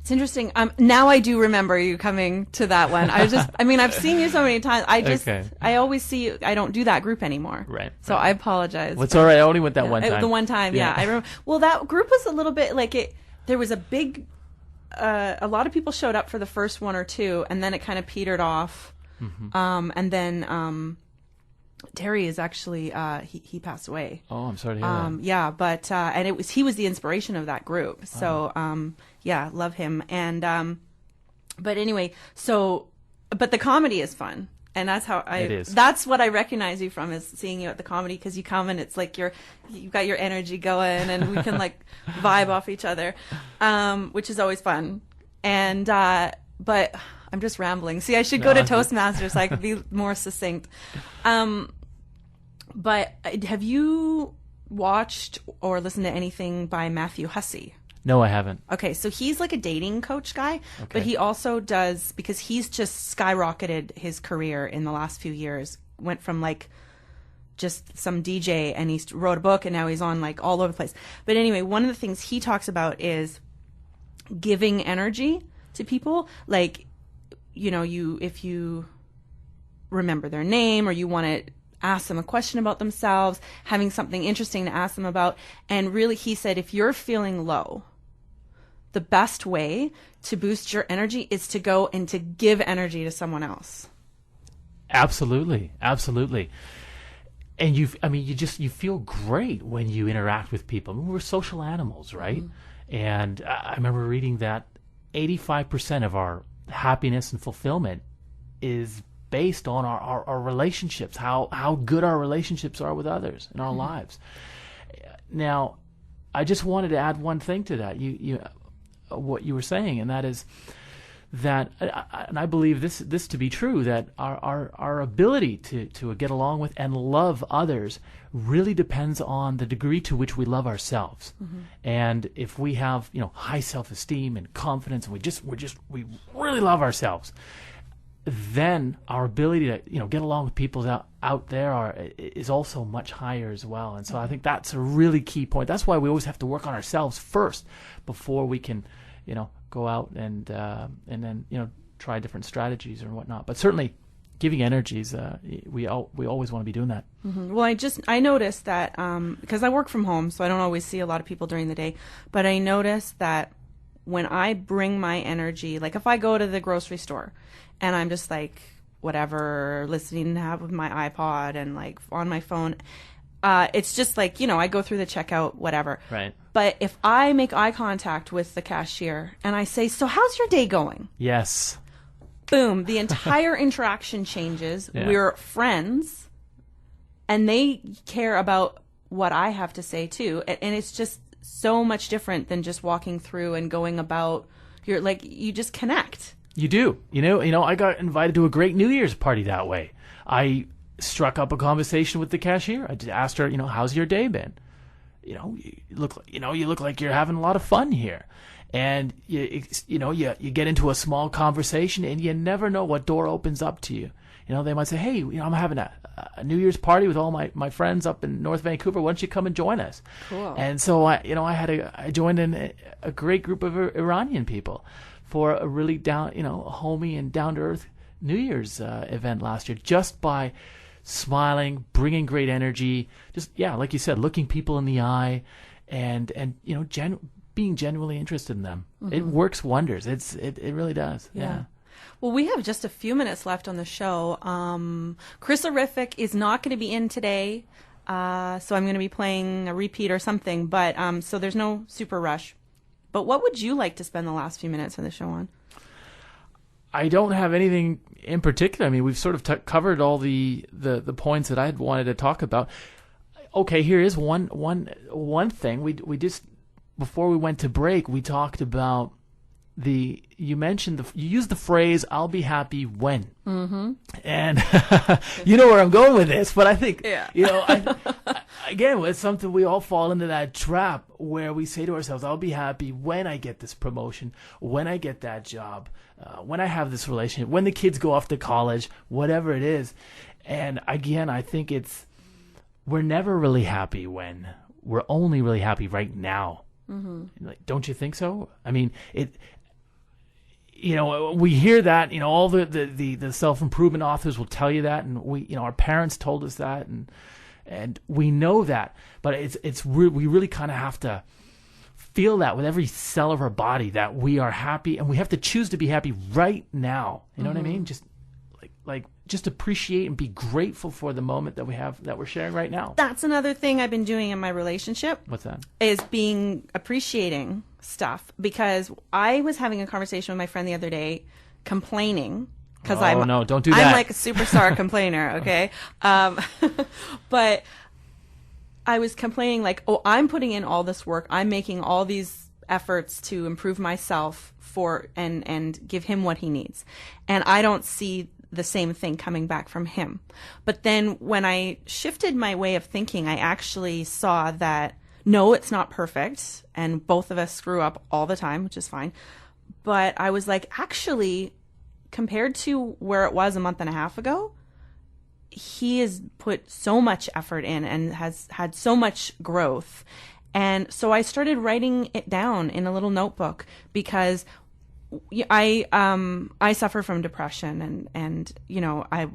It's interesting. Now I do remember you coming to that one. I've seen you so many times. I always see you. I don't do that group anymore. Right. So I apologize. Well, it's all right. I only went that one time. The one time, yeah. I remember. Well, that group was a little bit like it. There was a big, a lot of people showed up for the first one or two, and then it kind of petered off. Mm-hmm. And then Terry is actually he passed away. Oh, I'm sorry to hear that. Yeah, but and he was the inspiration of that group. So yeah, love him. And but anyway, but the comedy is fun. And that's how that's what I recognize you from, is seeing you at the comedy, because you come and it's like you've got your energy going and we can like vibe off each other, which is always fun. And but I'm just rambling. See, I should go to Toastmasters so I could be more succinct. But have you watched or listened to anything by Matthew Hussey? No, I haven't. Okay, so he's like a dating coach guy, but he also does, because he's just skyrocketed his career in the last few years. Went from like just some DJ, and he wrote a book, and now he's on like all over the place. But anyway, one of the things he talks about is giving energy to people. Like, if you remember their name, or you want to ask them a question about themselves, having something interesting to ask them about. And really, he said, if you're feeling low, the best way to boost your energy is to go and to give energy to someone else. Absolutely. And you feel great when you interact with people. I mean, we're social animals, right? Mm-hmm. And I remember reading that 85% of our happiness and fulfillment is based on our relationships, how good our relationships are with others in our lives. Now, I just wanted to add one thing to that, what you were saying, and that is that, and I believe this to be true, that our ability to get along with and love others really depends on the degree to which we love ourselves. Mm-hmm. And if we have high self-esteem and confidence, and we really love ourselves, then our ability to get along with people out there is also much higher as well. And so I think that's a really key point. That's why we always have to work on ourselves first before we can go out and then try different strategies or whatnot. But certainly giving energies, we always want to be doing that. Mm-hmm. Well, I noticed that because I work from home, so I don't always see a lot of people during the day, but I noticed that when I bring my energy, like if I go to the grocery store and I'm just like whatever, listening with my iPod and like on my phone, it's just like, I go through the checkout, whatever. Right. But if I make eye contact with the cashier and I say, so how's your day going? Yes. Boom. The entire interaction changes. Yeah. We're friends, and they care about what I have to say too. And it's just so much different than just walking through and going about you just connect. You do. I got invited to a great New Year's party that way. I struck up a conversation with the cashier. I just asked her, how's your day been? You look like you're having a lot of fun here. And you get into a small conversation and you never know what door opens up to you. They might say, hey, I'm having a New Year's party with all my friends up in North Vancouver. Why don't you come and join us? Cool. And so I joined in a great group of Iranian people for a really homey and down to earth New Year's event last year, just by smiling, bringing great energy, just like you said, looking people in the eye, and being genuinely interested in them. Mm-hmm. It works wonders. It really does. Yeah. Well, we have just a few minutes left on the show. Chris Orific is not going to be in today, so I'm going to be playing a repeat or something. But so there's no super rush. But what would you like to spend the last few minutes of the show on? I don't have anything in particular. I mean, we've sort of covered all the points that I had wanted to talk about. Okay, here is one thing. We just, before we went to break, we talked about you used the phrase, I'll be happy when. Mm-hmm. And you know where I'm going with this, but I think, again, it's something we all fall into that trap where we say to ourselves, I'll be happy when I get this promotion, when I get that job, when I have this relationship, when the kids go off to college, whatever it is. And again, I think we're never really happy when. We're only really happy right now. Mm-hmm. Don't you think so? I mean, we hear that, all the self-improvement authors will tell you that, and our parents told us that, and we know that, but we really kind of have to feel that with every cell of our body that we are happy, and we have to choose to be happy right now. You know what I mean? Just just appreciate and be grateful for the moment that we have, that we're sharing right now. That's another thing I've been doing in my relationship. What's that? Is appreciating stuff, because I was having a conversation with my friend the other day, complaining because no, don't do that. I'm like a superstar complainer, okay? But I was complaining I'm putting in all this work, I'm making all these efforts to improve myself and give him what he needs, and I don't see the same thing coming back from him. But then when I shifted my way of thinking, I actually saw that no, it's not perfect, and both of us screw up all the time, which is fine. But I was like, actually, compared to where it was a month and a half ago, he has put so much effort in and has had so much growth. And so I started writing it down in a little notebook, because I suffer from depression, and I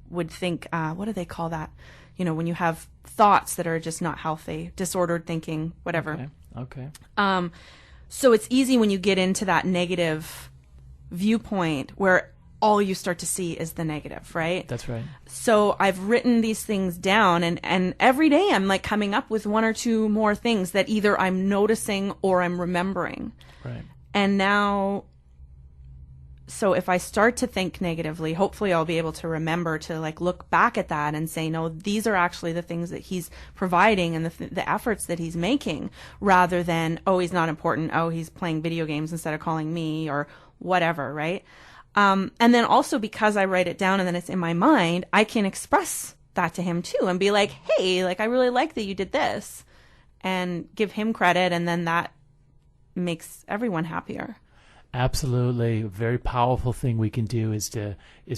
would think, what do they call that? When you have thoughts that are just not healthy, disordered thinking, whatever. Okay. So it's easy when you get into that negative viewpoint where all you start to see is the negative, right? That's right. So I've written these things down, and every day I'm coming up with one or two more things that either I'm noticing or I'm remembering. Right. And now, so if I start to think negatively, hopefully I'll be able to remember to look back at that and say, no, these are actually the things that he's providing and the efforts that he's making, rather than, oh, he's not important. Oh, he's playing video games instead of calling me, or whatever. Right. And then also, because I write it down and then it's in my mind, I can express that to him too and be like, hey, I really like that you did this, and give him credit. And then that makes everyone happier. Absolutely. A very powerful thing we can do is to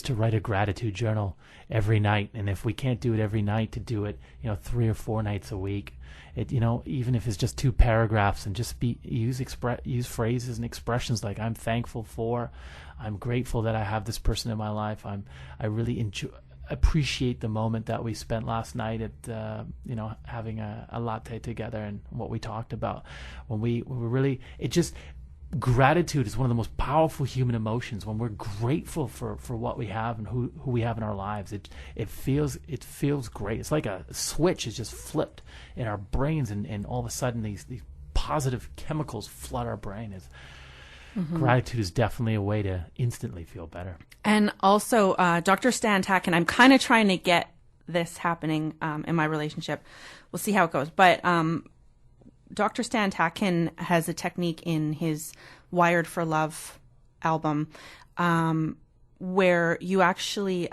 write a gratitude journal every night. And if we can't do it every night, to do it, 3 or 4 nights a week. Even if it's just 2 paragraphs, and just use phrases and expressions like, I'm thankful for, I'm grateful that I have this person in my life. I really appreciate the moment that we spent last night at having a latte together, and what we talked about when we were really, gratitude is one of the most powerful human emotions. When we're grateful for what we have and who we have in our lives, it feels great. It's like a switch is just flipped in our brains, and all of a sudden these positive chemicals flood our brain. Gratitude is definitely a way to instantly feel better. And also, Dr. Stan Tack, and I'm kind of trying to get this happening in my relationship. We'll see how it goes. But Dr. Stan Tatkin has a technique in his Wired for Love album where you actually,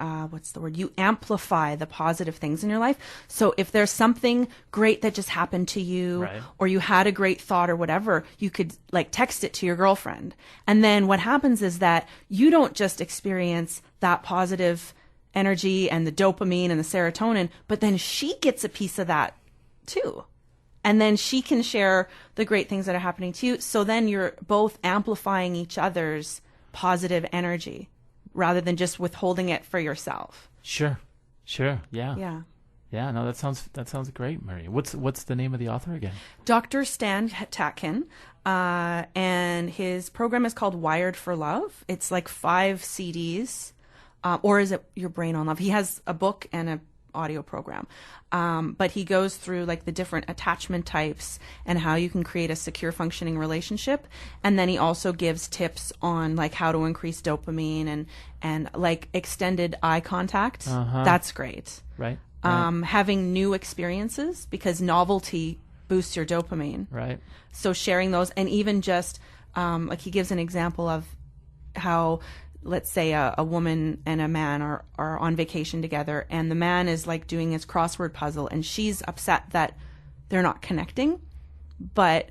you amplify the positive things in your life. So if there's something great that just happened to you, Right. or you had a great thought or whatever, you could like text it to your girlfriend. And then what happens is that you don't just experience that positive energy and the dopamine and the serotonin, but then she gets a piece of that too. And then she can share the great things that are happening to you. So then you're both amplifying each other's positive energy rather than just withholding it for yourself. Sure. Yeah. Yeah. Yeah. No, that sounds great, Marie. What's the name of the author again? Dr. Stan Tatkin, and his program is called Wired for Love. It's like 5 CDs, or is it Your Brain on Love? He has a book and an audio program, but he goes through like the different attachment types and how you can create a secure functioning relationship. And then he also gives tips on like how to increase dopamine and like extended eye contact. That's great. Right. Having new experiences, because novelty boosts your dopamine. Right. So sharing those, and even just like he gives an example of how, let's say a woman and a man are on vacation together, and the man is like doing his crossword puzzle and she's upset that they're not connecting. But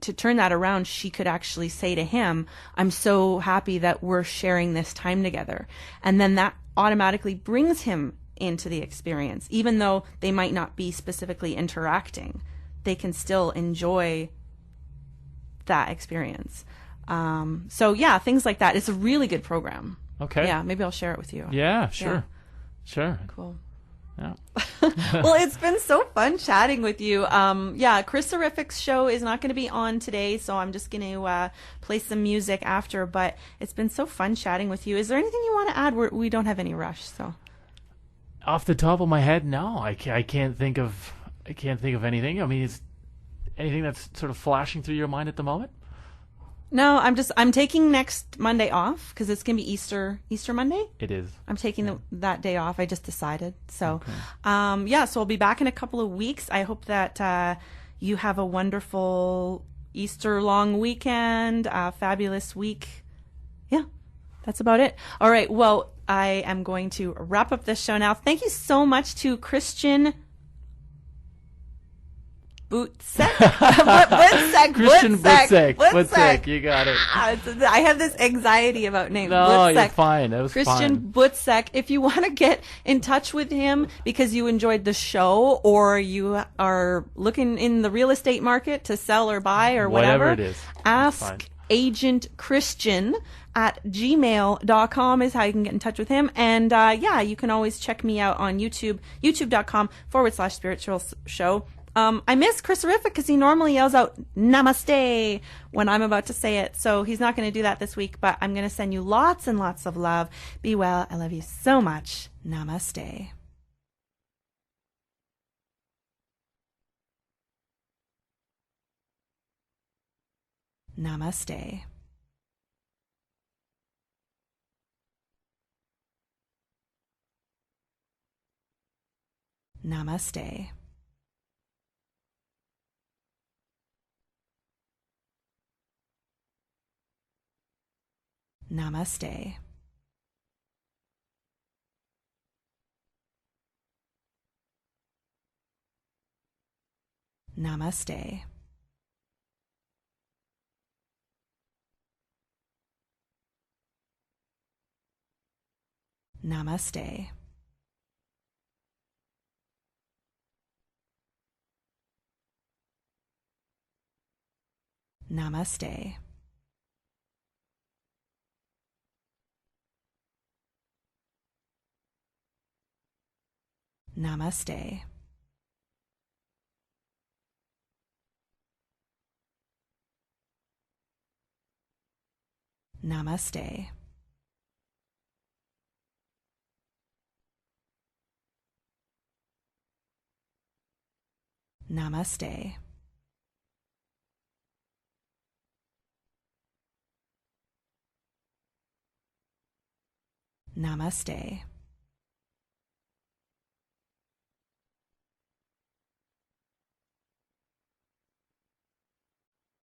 to turn that around, she could actually say to him, I'm so happy that we're sharing this time together. And then that automatically brings him into the experience. Even though they might not be specifically interacting, they can still enjoy that experience. So yeah, things like that. It's a really good program. Okay. Yeah, maybe I'll share it with you. Yeah, sure. Sure. Cool. Yeah. Well, it's been so fun chatting with you. Yeah, Chris Horrific's show is not going to be on today, so I'm just going to play some music after. But it's been so fun chatting with you. Is there anything you want to add? We don't have any rush, so. Off the top of my head, no. I can't think of anything. I mean, is anything that's sort of flashing through your mind at the moment? No, I'm taking next Monday off because it's gonna be Easter Monday. It is. I'm taking that day off. I just decided. So, yeah. So I'll be back in a couple of weeks. I hope that you have a wonderful Easter long weekend, fabulous week. Yeah, that's about it. All right. Well, I am going to wrap up this show now. Thank you so much to Christian Butzek. Butzek, you got it. I have this anxiety about names. No, Butzek. you're fine. That was Christian fine. Butzek. If you want to get in touch with him because you enjoyed the show, or you are looking in the real estate market to sell or buy or whatever it is. ask Agent Christian at gmail.com is how you can get in touch with him. And yeah, you can always check me out on YouTube, youtube.com/spiritual show. I miss Chris Horrific because he normally yells out namaste when I'm about to say it. So he's not going to do that this week, but I'm going to send you lots and lots of love. Be well. I love you so much. Namaste. Namaste. Namaste. Namaste. Namaste. Namaste. Namaste. Namaste. Namaste. Namaste. Namaste.